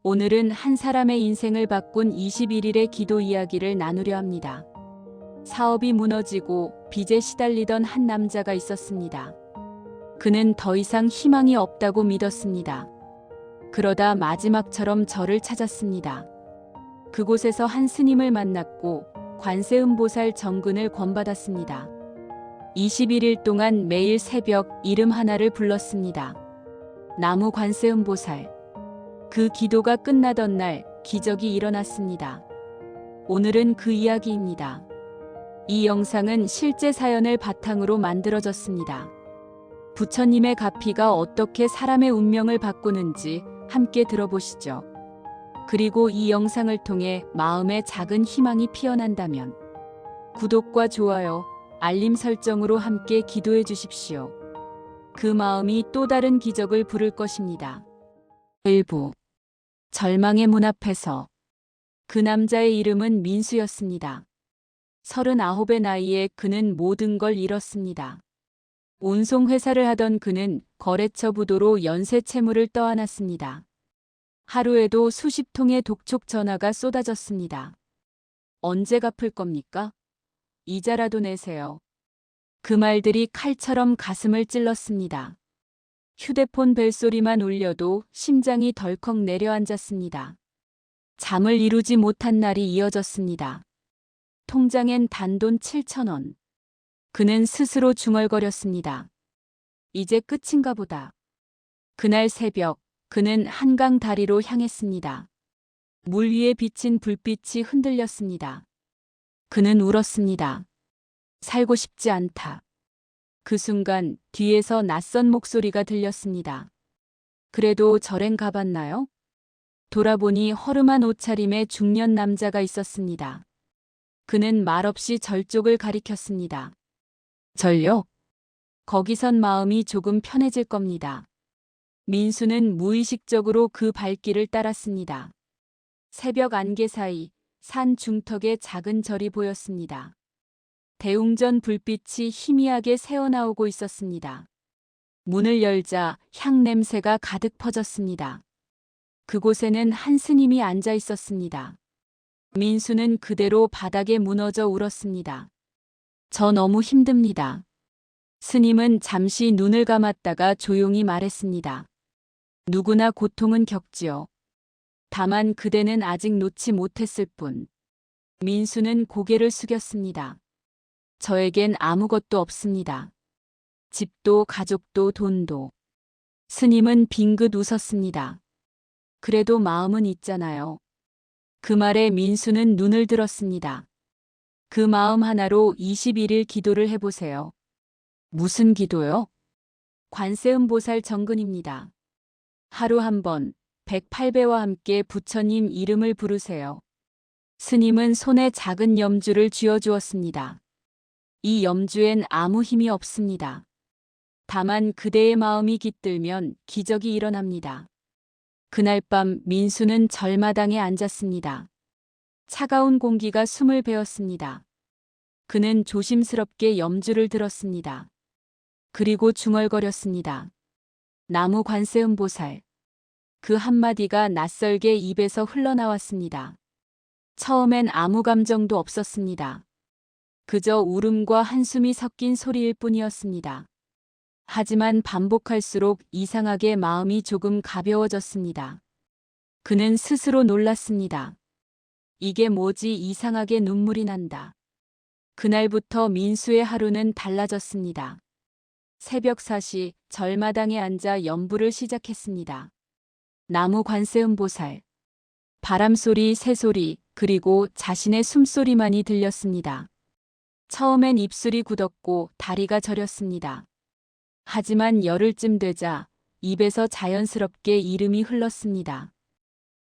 오늘은 한 사람의 인생을 바꾼 21일의 기도 이야기를 나누려 합니다. 사업이 무너지고 빚에 시달리던 한 남자가 있었습니다. 그는 더 이상 희망이 없다고 믿었습니다. 그러다 마지막처럼 절을 찾았습니다. 그곳에서 한 스님을 만났고 관세음보살 정근을 권받았습니다. 21일 동안 매일 새벽 이름 하나를 불렀습니다. 나무 관세음보살. 그 기도가 끝나던 날 기적이 일어났습니다. 오늘은 그 이야기입니다. 이 영상은 실제 사연을 바탕으로 만들어졌습니다. 부처님의 가피가 어떻게 사람의 운명을 바꾸는지 함께 들어보시죠. 그리고 이 영상을 통해 마음에 작은 희망이 피어난다면 구독과 좋아요, 알림 설정으로 함께 기도해 주십시오. 그 마음이 또 다른 기적을 부를 것입니다. 일부 절망의 문 앞에서. 그 남자의 이름은 민수였습니다. 39의 나이에 그는 모든 걸 잃었습니다. 운송회사를 하던 그는 거래처 부도로 연쇄 채무를 떠안았습니다. 하루에도 수십 통의 독촉 전화가 쏟아졌습니다. 언제 갚을 겁니까? 이자라도 내세요. 그 말들이 칼처럼 가슴을 찔렀습니다. 휴대폰 벨소리만 울려도 심장이 덜컥 내려앉았습니다. 잠을 이루지 못한 날이 이어졌습니다. 통장엔 단돈 7,000원. 그는 스스로 중얼거렸습니다. 이제 끝인가 보다. 그날 새벽, 그는 한강 다리로 향했습니다. 물 위에 비친 불빛이 흔들렸습니다. 그는 울었습니다. 살고 싶지 않다. 그 순간 뒤에서 낯선 목소리가 들렸습니다. 그래도 절엔 가봤나요? 돌아보니 허름한 옷차림의 중년 남자가 있었습니다. 그는 말없이 절 쪽을 가리켰습니다. 절요? 거기선 마음이 조금 편해질 겁니다. 민수는 무의식적으로 그 발길을 따랐습니다. 새벽 안개 사이 산 중턱에 작은 절이 보였습니다. 대웅전 불빛이 희미하게 새어나오고 있었습니다. 문을 열자 향 냄새가 가득 퍼졌습니다. 그곳에는 한 스님이 앉아 있었습니다. 민수는 그대로 바닥에 무너져 울었습니다. 저 너무 힘듭니다. 스님은 잠시 눈을 감았다가 조용히 말했습니다. 누구나 고통은 겪지요. 다만 그대는 아직 놓지 못했을 뿐. 민수는 고개를 숙였습니다. 저에겐 아무것도 없습니다. 집도 가족도 돈도. 스님은 빙긋 웃었습니다. 그래도 마음은 있잖아요. 그 말에 민수는 눈을 들었습니다. 그 마음 하나로 21일 기도를 해보세요. 무슨 기도요? 관세음보살 정근입니다. 하루 한 번 108배와 함께 부처님 이름을 부르세요. 스님은 손에 작은 염주를 쥐어주었습니다. 이 염주엔 아무 힘이 없습니다. 다만 그대의 마음이 깃들면 기적이 일어납니다. 그날 밤 민수는 절마당에 앉았습니다. 차가운 공기가 숨을 베었습니다. 그는 조심스럽게 염주를 들었습니다. 그리고 중얼거렸습니다. 나무 관세음보살. 그 한마디가 낯설게 입에서 흘러나왔습니다. 처음엔 아무 감정도 없었습니다. 그저 울음과 한숨이 섞인 소리일 뿐이었습니다. 하지만 반복할수록 이상하게 마음이 조금 가벼워졌습니다. 그는 스스로 놀랐습니다. 이게 뭐지 이상하게 눈물이 난다. 그날부터 민수의 하루는 달라졌습니다. 새벽 4시 절마당에 앉아 염불을 시작했습니다. 나무 관세음보살. 바람소리, 새소리, 그리고 자신의 숨소리만이 들렸습니다. 처음엔 입술이 굳었고 다리가 저렸습니다. 하지만 열흘쯤 되자 입에서 자연스럽게 이름이 흘렀습니다.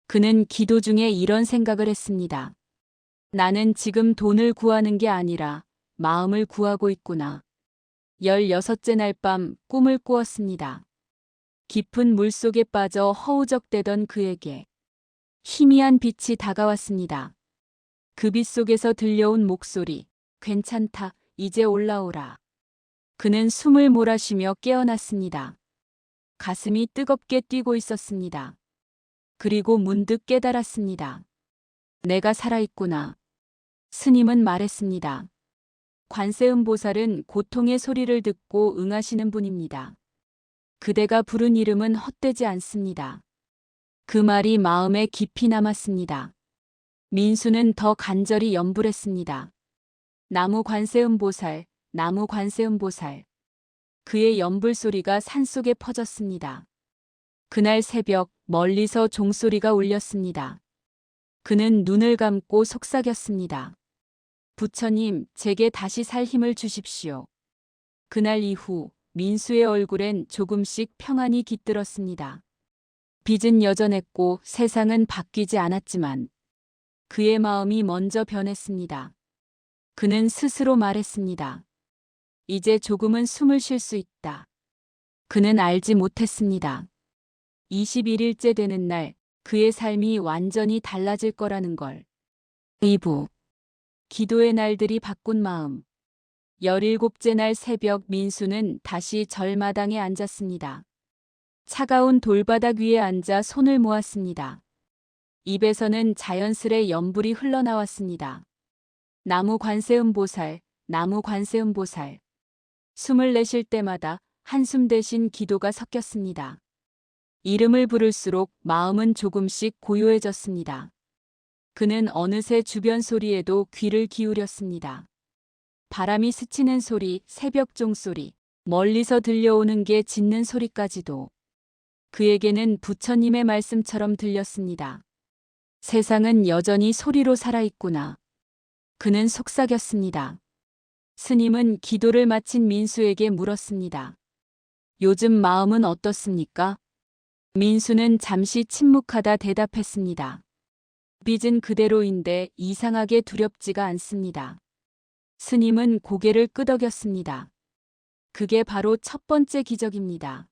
그는 기도 중에 이런 생각을 했습니다. 나는 지금 돈을 구하는 게 아니라 마음을 구하고 있구나. 16째 날 밤 꿈을 꾸었습니다. 깊은 물속에 빠져 허우적대던 그에게 희미한 빛이 다가왔습니다. 그 빛 속에서 들려온 목소리, 괜찮다, 이제 올라오라. 그는 숨을 몰아쉬며 깨어났습니다. 가슴이 뜨겁게 뛰고 있었습니다. 그리고 문득 깨달았습니다. 내가 살아있구나. 스님은 말했습니다. 관세음보살은 고통의 소리를 듣고 응하시는 분입니다. 그대가 부른 이름은 헛되지 않습니다. 그 말이 마음에 깊이 남았습니다. 민수는 더 간절히 염불했습니다. 나무 관세음보살, 나무 관세음보살. 그의 염불 소리가 산속에 퍼졌습니다. 그날 새벽 멀리서 종소리가 울렸습니다. 그는 눈을 감고 속삭였습니다. 부처님, 제게 다시 살 힘을 주십시오. 그날 이후 민수의 얼굴엔 조금씩 평안이 깃들었습니다. 빚은 여전했고 세상은 바뀌지 않았지만 그의 마음이 먼저 변했습니다. 그는 스스로 말했습니다. 이제 조금은 숨을 쉴 수 있다. 그는 알지 못했습니다. 21일째 되는 날 그의 삶이 완전히 달라질 거라는 걸. 2부 기도의 날들이 바꾼 마음. 17째 날 새벽 민수는 다시 절마당에 앉았습니다. 차가운 돌바닥 위에 앉아 손을 모았습니다. 입에서는 자연스레 염불이 흘러나왔습니다. 나무 관세음보살, 나무 관세음보살. 숨을 내쉴 때마다 한숨 대신 기도가 섞였습니다. 이름을 부를수록 마음은 조금씩 고요해졌습니다. 그는 어느새 주변 소리에도 귀를 기울였습니다. 바람이 스치는 소리, 새벽 종소리, 멀리서 들려오는 게 짖는 소리까지도. 그에게는 부처님의 말씀처럼 들렸습니다. 세상은 여전히 소리로 살아있구나. 그는 속삭였습니다. 스님은 기도를 마친 민수에게 물었습니다. 요즘 마음은 어떻습니까? 민수는 잠시 침묵하다 대답했습니다. 빚은 그대로인데 이상하게 두렵지가 않습니다. 스님은 고개를 끄덕였습니다. 그게 바로 첫 번째 기적입니다.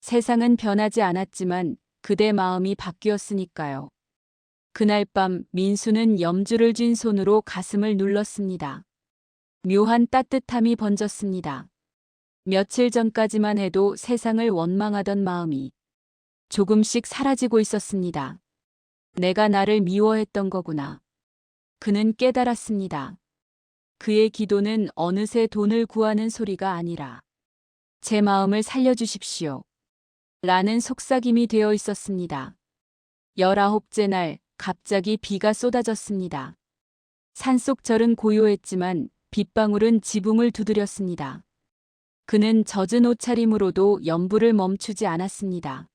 세상은 변하지 않았지만 그대 마음이 바뀌었으니까요. 그날 밤 민수는 염주를 쥔 손으로 가슴을 눌렀습니다. 묘한 따뜻함이 번졌습니다. 며칠 전까지만 해도 세상을 원망하던 마음이 조금씩 사라지고 있었습니다. 내가 나를 미워했던 거구나. 그는 깨달았습니다. 그의 기도는 어느새 돈을 구하는 소리가 아니라 제 마음을 살려주십시오. 라는 속삭임이 되어 있었습니다. 19째 날 갑자기 비가 쏟아졌습니다. 산속절은 고요했지만 빗방울은 지붕을 두드렸습니다. 그는 젖은 옷차림으로도 염불을 멈추지 않았습니다.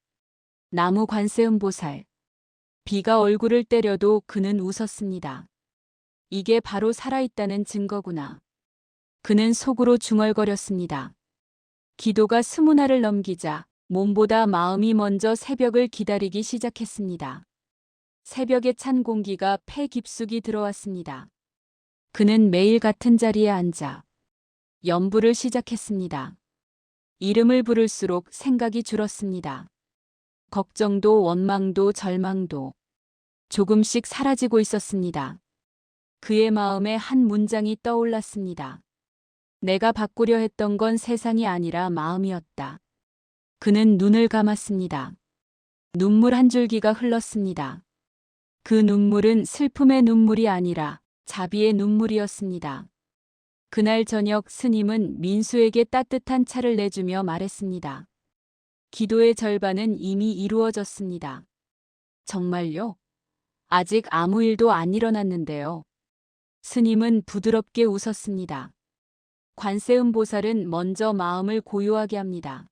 나무 관세음보살. 비가 얼굴을 때려도 그는 웃었습니다. 이게 바로 살아있다는 증거구나. 그는 속으로 중얼거렸습니다. 기도가 20날을 넘기자 몸보다 마음이 먼저 새벽을 기다리기 시작했습니다. 새벽에 찬 공기가 폐 깊숙이 들어왔습니다. 그는 매일 같은 자리에 앉아 염불을 시작했습니다. 이름을 부를수록 생각이 줄었습니다. 걱정도 원망도 절망도 조금씩 사라지고 있었습니다. 그의 마음에 한 문장이 떠올랐습니다. 내가 바꾸려 했던 건 세상이 아니라 마음이었다. 그는 눈을 감았습니다. 눈물 한 줄기가 흘렀습니다. 그 눈물은 슬픔의 눈물이 아니라 자비의 눈물이었습니다. 그날 저녁 스님은 민수에게 따뜻한 차를 내주며 말했습니다. 기도의 절반은 이미 이루어졌습니다. 정말요? 아직 아무 일도 안 일어났는데요. 스님은 부드럽게 웃었습니다. 관세음보살은 먼저 마음을 고요하게 합니다.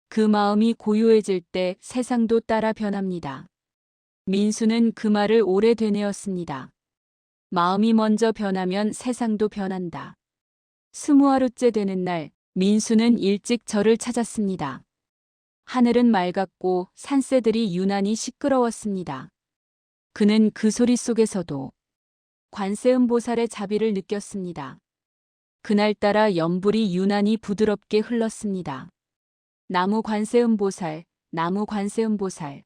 그 마음이 고요해질 때 세상도 따라 변합니다. 민수는 그 말을 오래 되뇌었습니다. 마음이 먼저 변하면 세상도 변한다. 20하루째 되는 날 민수는 일찍 절을 찾았습니다. 하늘은 맑았고 산새들이 유난히 시끄러웠습니다. 그는 그 소리 속에서도 관세음보살의 자비를 느꼈습니다. 그날따라 염불이 유난히 부드럽게 흘렀습니다. 나무 관세음보살, 나무 관세음보살.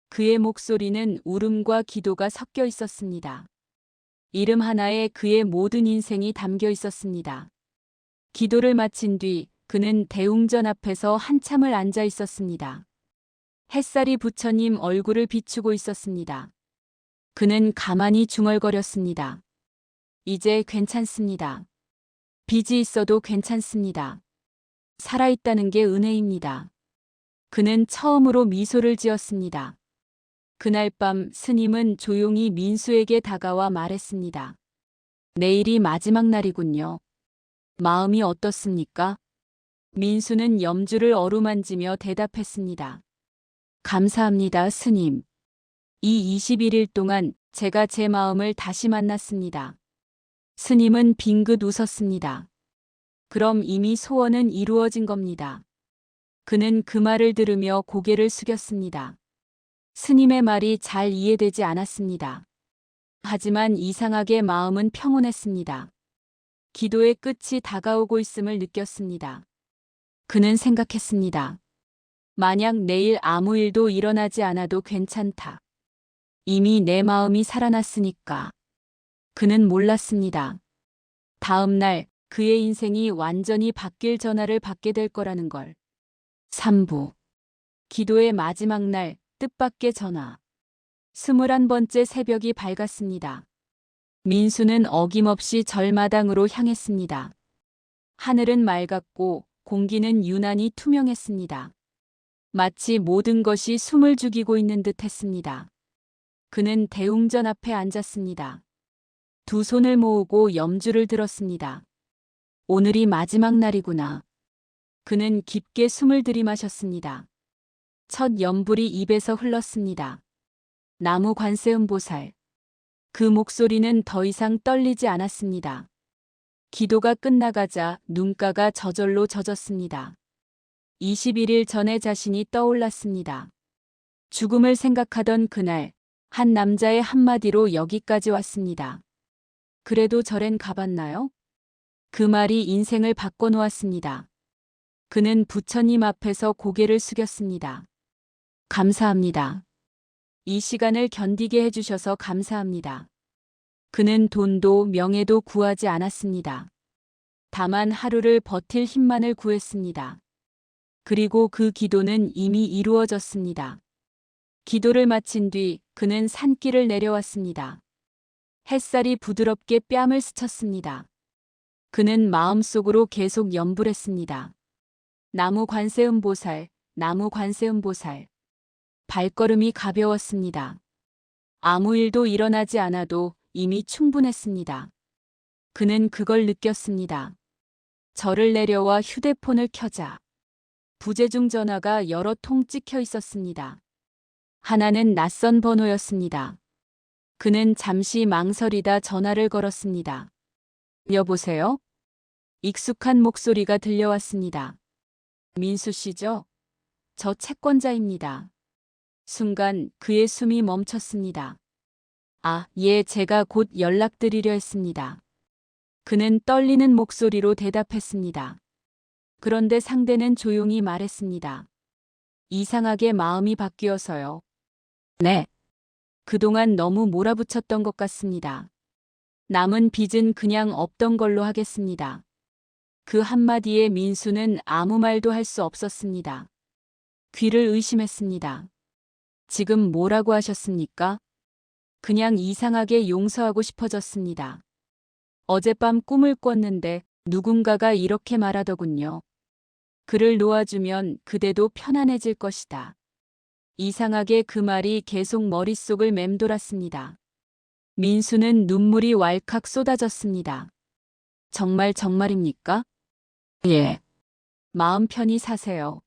그의 목소리는 울음과 기도가 섞여 있었습니다. 이름 하나에 그의 모든 인생이 담겨 있었습니다. 기도를 마친 뒤 그는 대웅전 앞에서 한참을 앉아 있었습니다. 햇살이 부처님 얼굴을 비추고 있었습니다. 그는 가만히 중얼거렸습니다. 이제 괜찮습니다. 빚이 있어도 괜찮습니다. 살아있다는 게 은혜입니다. 그는 처음으로 미소를 지었습니다. 그날 밤 스님은 조용히 민수에게 다가와 말했습니다. 내일이 마지막 날이군요. 마음이 어떻습니까? 민수는 염주를 어루만지며 대답했습니다. 감사합니다, 스님. 이 21일 동안 제가 제 마음을 다시 만났습니다. 스님은 빙긋 웃었습니다. 그럼 이미 소원은 이루어진 겁니다. 그는 그 말을 들으며 고개를 숙였습니다. 스님의 말이 잘 이해되지 않았습니다. 하지만 이상하게 마음은 평온했습니다. 기도의 끝이 다가오고 있음을 느꼈습니다. 그는 생각했습니다. 만약 내일 아무 일도 일어나지 않아도 괜찮다. 이미 내 마음이 살아났으니까. 그는 몰랐습니다. 다음 날 그의 인생이 완전히 바뀔 전화를 받게 될 거라는 걸. 3부. 기도의 마지막 날 뜻밖의 전화. 21번째 새벽이 밝았습니다. 민수는 어김없이 절마당으로 향했습니다. 하늘은 맑았고 공기는 유난히 투명했습니다. 마치 모든 것이 숨을 죽이고 있는 듯 했습니다. 그는 대웅전 앞에 앉았습니다. 두 손을 모으고 염주를 들었습니다. 오늘이 마지막 날이구나. 그는 깊게 숨을 들이마셨습니다. 첫 염불이 입에서 흘렀습니다. 나무 관세음보살. 그 목소리는 더 이상 떨리지 않았습니다. 기도가 끝나가자 눈가가 저절로 젖었습니다. 21일 전의 자신이 떠올랐습니다. 죽음을 생각하던 그날, 한 남자의 한마디로 여기까지 왔습니다. 그래도 절엔 가봤나요? 그 말이 인생을 바꿔놓았습니다. 그는 부처님 앞에서 고개를 숙였습니다. 감사합니다. 이 시간을 견디게 해주셔서 감사합니다. 그는 돈도 명예도 구하지 않았습니다. 다만 하루를 버틸 힘만을 구했습니다. 그리고 그 기도는 이미 이루어졌습니다. 기도를 마친 뒤 그는 산길을 내려왔습니다. 햇살이 부드럽게 뺨을 스쳤습니다. 그는 마음속으로 계속 염불했습니다. 나무 관세음보살, 나무 관세음보살. 발걸음이 가벼웠습니다. 아무 일도 일어나지 않아도 이미 충분했습니다. 그는 그걸 느꼈습니다. 절을 내려와 휴대폰을 켜자. 부재중 전화가 여러 통 찍혀 있었습니다. 하나는 낯선 번호였습니다. 그는 잠시 망설이다 전화를 걸었습니다. 여보세요? 익숙한 목소리가 들려왔습니다. 민수 씨죠? 저 채권자입니다. 순간 그의 숨이 멈췄습니다. 아, 예, 제가 곧 연락드리려 했습니다. 그는 떨리는 목소리로 대답했습니다. 그런데 상대는 조용히 말했습니다. 이상하게 마음이 바뀌어서요. 네. 그동안 너무 몰아붙였던 것 같습니다. 남은 빚은 그냥 없던 걸로 하겠습니다. 그 한마디에 민수는 아무 말도 할 수 없었습니다. 귀를 의심했습니다. 지금 뭐라고 하셨습니까? 그냥 이상하게 용서하고 싶어졌습니다. 어젯밤 꿈을 꿨는데 누군가가 이렇게 말하더군요. 그를 놓아주면 그대도 편안해질 것이다. 이상하게 그 말이 계속 머릿속을 맴돌았습니다. 민수는 눈물이 왈칵 쏟아졌습니다. 정말입니까? 예. 마음 편히 사세요.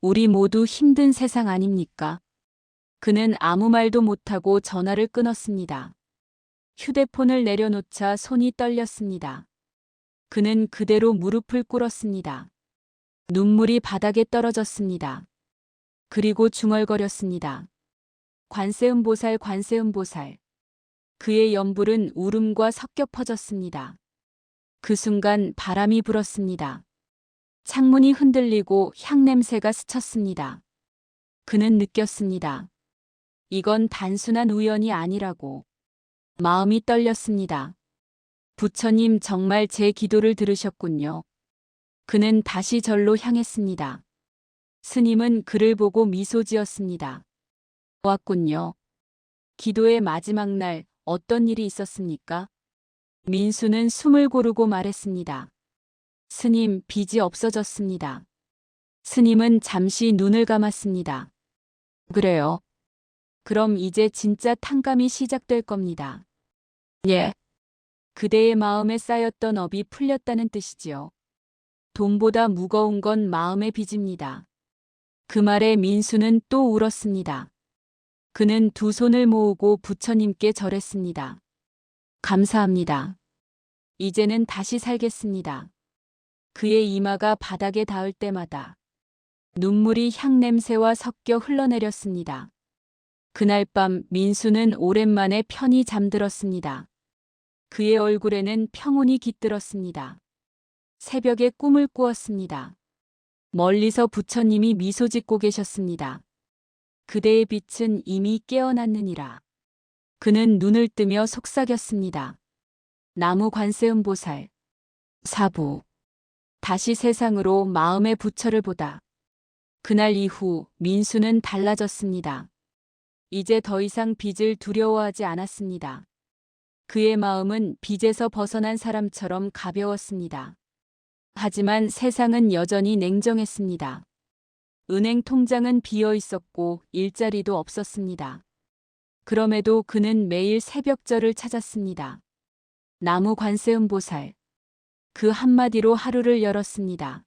우리 모두 힘든 세상 아닙니까? 그는 아무 말도 못하고 전화를 끊었습니다. 휴대폰을 내려놓자 손이 떨렸습니다. 그는 그대로 무릎을 꿇었습니다. 눈물이 바닥에 떨어졌습니다. 그리고 중얼거렸습니다. 관세음보살, 관세음보살. 그의 연불은 울음과 섞여 퍼졌습니다. 그 순간 바람이 불었습니다. 창문이 흔들리고 향냄새가 스쳤습니다. 그는 느꼈습니다. 이건 단순한 우연이 아니라고. 마음이 떨렸습니다. 부처님 정말 제 기도를 들으셨군요. 그는 다시 절로 향했습니다. 스님은 그를 보고 미소 지었습니다. 왔군요. 기도의 마지막 날 어떤 일이 있었습니까? 민수는 숨을 고르고 말했습니다. 스님, 빚이 없어졌습니다. 스님은 잠시 눈을 감았습니다. 그래요. 그럼 이제 진짜 탕감이 시작될 겁니다. 예. 그대의 마음에 쌓였던 업이 풀렸다는 뜻이지요. 돈보다 무거운 건 마음의 빚입니다. 그 말에 민수는 또 울었습니다. 그는 두 손을 모으고 부처님께 절했습니다. 감사합니다. 이제는 다시 살겠습니다. 그의 이마가 바닥에 닿을 때마다 눈물이 향냄새와 섞여 흘러내렸습니다. 그날 밤 민수는 오랜만에 편히 잠들었습니다. 그의 얼굴에는 평온이 깃들었습니다. 새벽에 꿈을 꾸었습니다. 멀리서 부처님이 미소 짓고 계셨습니다. 그대의 빛은 이미 깨어났느니라. 그는 눈을 뜨며 속삭였습니다. 나무 관세음보살. 사부. 다시 세상으로 마음의 부처를 보다. 그날 이후 민수는 달라졌습니다. 이제 더 이상 빚을 두려워하지 않았습니다. 그의 마음은 빚에서 벗어난 사람처럼 가벼웠습니다. 하지만 세상은 여전히 냉정했습니다. 은행 통장은 비어 있었고 일자리도 없었습니다. 그럼에도 그는 매일 새벽절을 찾았습니다. 나무 관세음보살. 그 한마디로 하루를 열었습니다.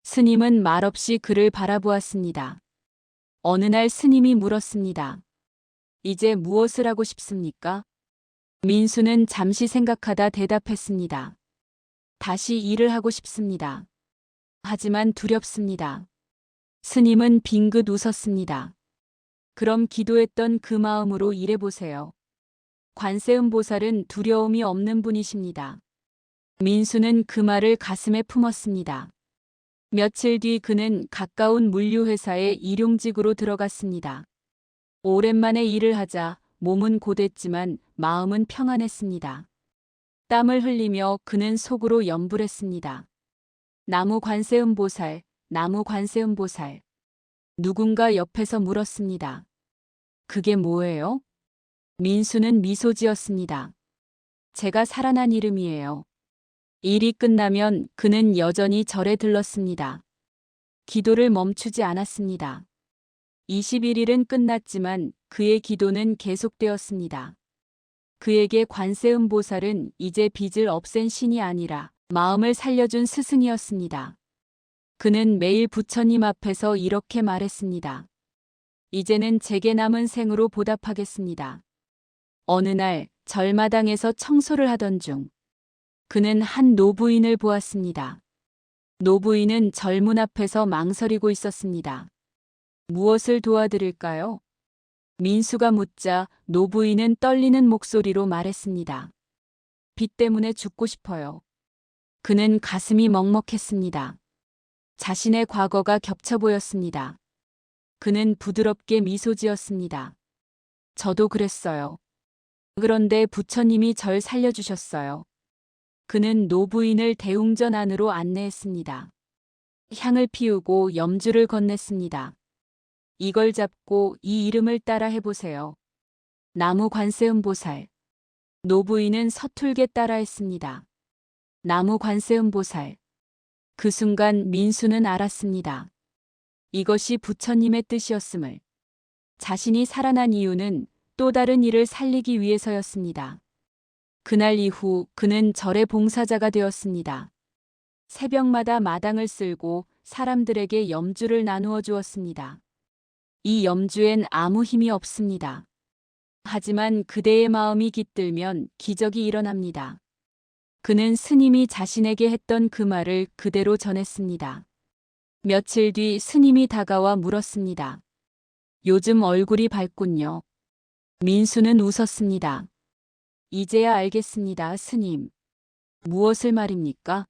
스님은 말없이 그를 바라보았습니다. 어느 날 스님이 물었습니다. 이제 무엇을 하고 싶습니까? 민수는 잠시 생각하다 대답했습니다. 다시 일을 하고 싶습니다. 하지만 두렵습니다. 스님은 빙긋 웃었습니다. 그럼 기도했던 그 마음으로 일해보세요. 관세음보살은 두려움이 없는 분이십니다. 민수는 그 말을 가슴에 품었습니다. 며칠 뒤 그는 가까운 물류회사에 일용직으로 들어갔습니다. 오랜만에 일을 하자 몸은 고됐지만 마음은 평안했습니다. 땀을 흘리며 그는 속으로 염불했습니다. 나무 관세음보살, 나무 관세음보살. 누군가 옆에서 물었습니다. 그게 뭐예요? 민수는 미소 지었습니다. 제가 살아난 이름이에요. 일이 끝나면 그는 여전히 절에 들렀습니다. 기도를 멈추지 않았습니다. 21일은 끝났지만 그의 기도는 계속되었습니다. 그에게 관세음보살은 이제 빚을 없앤 신이 아니라 마음을 살려준 스승이었습니다. 그는 매일 부처님 앞에서 이렇게 말했습니다. 이제는 제게 남은 생으로 보답하겠습니다. 어느 날 절마당에서 청소를 하던 중 그는 한 노부인을 보았습니다. 노부인은 절문 앞에서 망설이고 있었습니다. 무엇을 도와드릴까요? 민수가 묻자 노부인은 떨리는 목소리로 말했습니다. 빚 때문에 죽고 싶어요. 그는 가슴이 먹먹했습니다. 자신의 과거가 겹쳐 보였습니다. 그는 부드럽게 미소 지었습니다. 저도 그랬어요. 그런데 부처님이 절 살려주셨어요. 그는 노부인을 대웅전 안으로 안내했습니다. 향을 피우고 염주를 건넸습니다. 이걸 잡고 이 이름을 따라 해보세요. 나무 관세음보살. 노부인은 서툴게 따라했습니다. 나무 관세음보살. 그 순간 민수는 알았습니다. 이것이 부처님의 뜻이었음을. 자신이 살아난 이유는 또 다른 일을 살리기 위해서였습니다. 그날 이후 그는 절의 봉사자가 되었습니다. 새벽마다 마당을 쓸고 사람들에게 염주를 나누어 주었습니다. 이 염주엔 아무 힘이 없습니다. 하지만 그대의 마음이 깃들면 기적이 일어납니다. 그는 스님이 자신에게 했던 그 말을 그대로 전했습니다. 며칠 뒤 스님이 다가와 물었습니다. 요즘 얼굴이 밝군요. 민수는 웃었습니다. 이제야 알겠습니다, 스님. 무엇을 말입니까?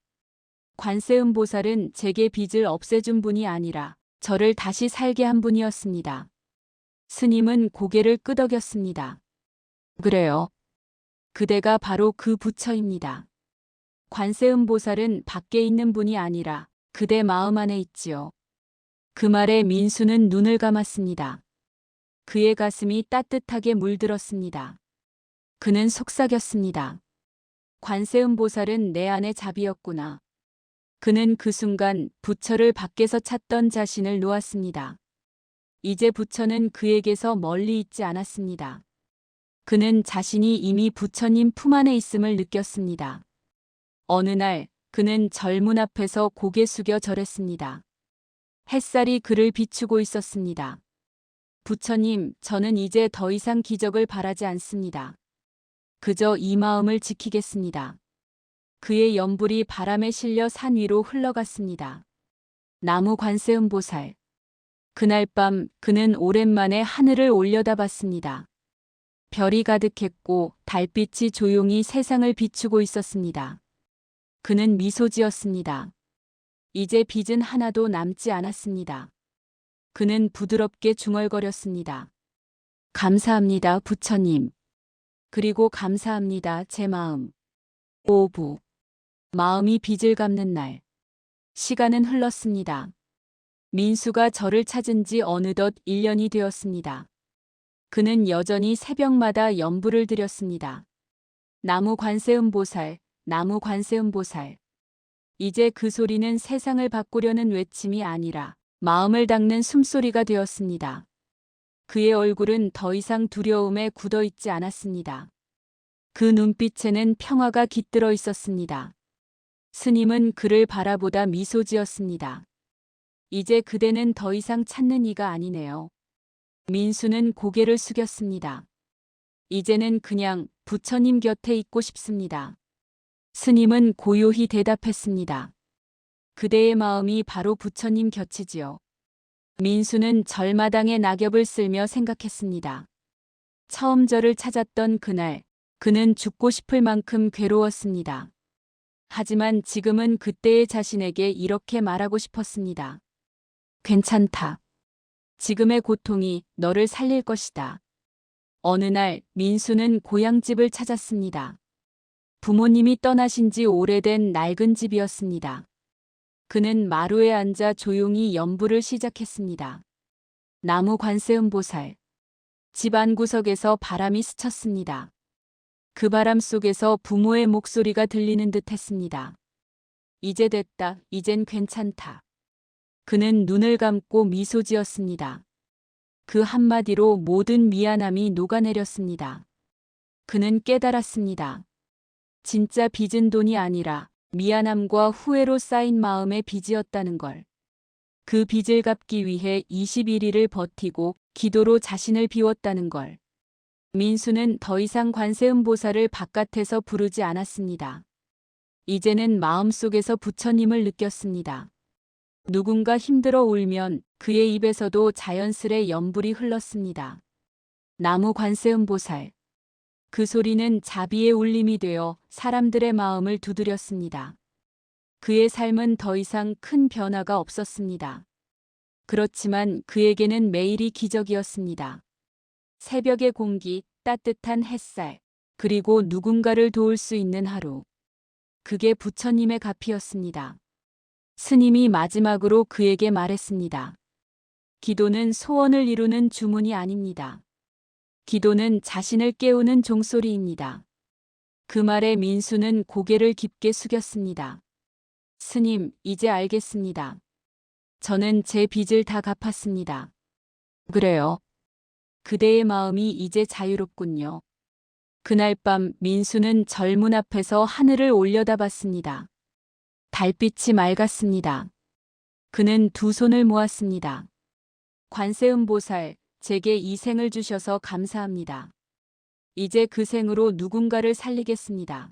관세음보살은 제게 빚을 없애준 분이 아니라 저를 다시 살게 한 분이었습니다. 스님은 고개를 끄덕였습니다. 그래요. 그대가 바로 그 부처입니다. 관세음보살은 밖에 있는 분이 아니라 그대 마음 안에 있지요. 그 말에 민수는 눈을 감았습니다. 그의 가슴이 따뜻하게 물들었습니다. 그는 속삭였습니다. 관세음보살은 내 안의 자비였구나. 그는 그 순간 부처를 밖에서 찾던 자신을 놓았습니다. 이제 부처는 그에게서 멀리 있지 않았습니다. 그는 자신이 이미 부처님 품 안에 있음을 느꼈습니다. 어느 날 그는 절문 앞에서 고개 숙여 절했습니다. 햇살이 그를 비추고 있었습니다. 부처님, 저는 이제 더 이상 기적을 바라지 않습니다. 그저 이 마음을 지키겠습니다. 그의 연불이 바람에 실려 산 위로 흘러갔습니다. 나무 관세음보살. 그날 밤 그는 오랜만에 하늘을 올려다봤습니다. 별이 가득했고 달빛이 조용히 세상을 비추고 있었습니다. 그는 미소 지었습니다. 이제 빚은 하나도 남지 않았습니다. 그는 부드럽게 중얼거렸습니다. 감사합니다, 부처님. 그리고 감사합니다, 제 마음. 오부. 마음이 빚을 갚는 날. 시간은 흘렀습니다. 민수가 저를 찾은 지 어느덧 1년이 되었습니다. 그는 여전히 새벽마다 연불을 드렸습니다. 나무 관세음보살, 나무 관세음보살. 이제 그 소리는 세상을 바꾸려는 외침이 아니라 마음을 닦는 숨소리가 되었습니다. 그의 얼굴은 더 이상 두려움에 굳어 있지 않았습니다. 그 눈빛에는 평화가 깃들어 있었습니다. 스님은 그를 바라보다 미소 지었습니다. 이제 그대는 더 이상 찾는 이가 아니네요. 민수는 고개를 숙였습니다. 이제는 그냥 부처님 곁에 있고 싶습니다. 스님은 고요히 대답했습니다. 그대의 마음이 바로 부처님 곁이지요. 민수는 절마당에 낙엽을 쓸며 생각했습니다. 처음 저를 찾았던 그날, 그는 죽고 싶을 만큼 괴로웠습니다. 하지만 지금은 그때의 자신에게 이렇게 말하고 싶었습니다. 괜찮다. 지금의 고통이 너를 살릴 것이다. 어느 날 민수는 고향집을 찾았습니다. 부모님이 떠나신 지 오래된 낡은 집이었습니다. 그는 마루에 앉아 조용히 연불을 시작했습니다. 나무 관세음보살. 집 안구석에서 바람이 스쳤습니다. 그 바람 속에서 부모의 목소리가 들리는 듯 했습니다. 이제 됐다, 이젠 괜찮다. 그는 눈을 감고 미소 지었습니다. 그 한마디로 모든 미안함이 녹아내렸습니다. 그는 깨달았습니다. 진짜 빚은 돈이 아니라 미안함과 후회로 쌓인 마음의 빚이었다는 걸. 그 빚을 갚기 위해 21일을 버티고 기도로 자신을 비웠다는 걸. 민수는 더 이상 관세음보살을 바깥에서 부르지 않았습니다. 이제는 마음속에서 부처님을 느꼈습니다. 누군가 힘들어 울면 그의 입에서도 자연스레 연불이 흘렀습니다. 나무 관세음보살. 그 소리는 자비의 울림이 되어 사람들의 마음을 두드렸습니다. 그의 삶은 더 이상 큰 변화가 없었습니다. 그렇지만 그에게는 매일이 기적이었습니다. 새벽의 공기, 따뜻한 햇살, 그리고 누군가를 도울 수 있는 하루. 그게 부처님의 값이었습니다. 스님이 마지막으로 그에게 말했습니다. 기도는 소원을 이루는 주문이 아닙니다. 기도는 자신을 깨우는 종소리입니다. 그 말에 민수는 고개를 깊게 숙였습니다. 스님, 이제 알겠습니다. 저는 제 빚을 다 갚았습니다. 그래요. 그대의 마음이 이제 자유롭군요. 그날 밤 민수는 절문 앞에서 하늘을 올려다봤습니다. 달빛이 맑았습니다. 그는 두 손을 모았습니다. 관세음보살, 제게 이 생을 주셔서 감사합니다. 이제 그 생으로 누군가를 살리겠습니다.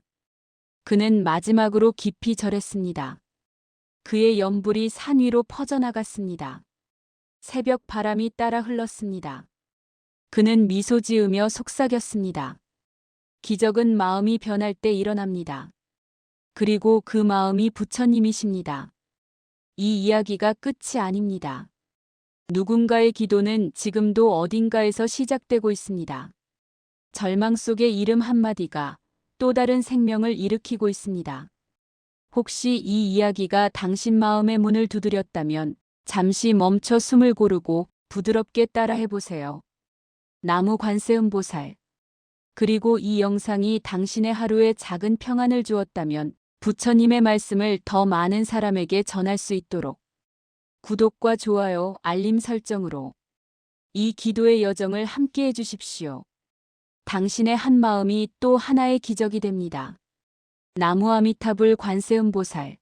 그는 마지막으로 깊이 절했습니다. 그의 연불이 산 위로 퍼져나갔습니다. 새벽 바람이 따라 흘렀습니다. 그는 미소 지으며 속삭였습니다. 기적은 마음이 변할 때 일어납니다. 그리고 그 마음이 부처님이십니다. 이 이야기가 끝이 아닙니다. 누군가의 기도는 지금도 어딘가에서 시작되고 있습니다. 절망 속의 이름 한마디가 또 다른 생명을 일으키고 있습니다. 혹시 이 이야기가 당신 마음의 문을 두드렸다면 잠시 멈춰 숨을 고르고 부드럽게 따라해 보세요. 나무 관세음보살. 그리고 이 영상이 당신의 하루에 작은 평안을 주었다면 부처님의 말씀을 더 많은 사람에게 전할 수 있도록 구독과 좋아요, 알림 설정으로 이 기도의 여정을 함께 해주십시오. 당신의 한 마음이 또 하나의 기적이 됩니다. 나무 아미타불 관세음보살.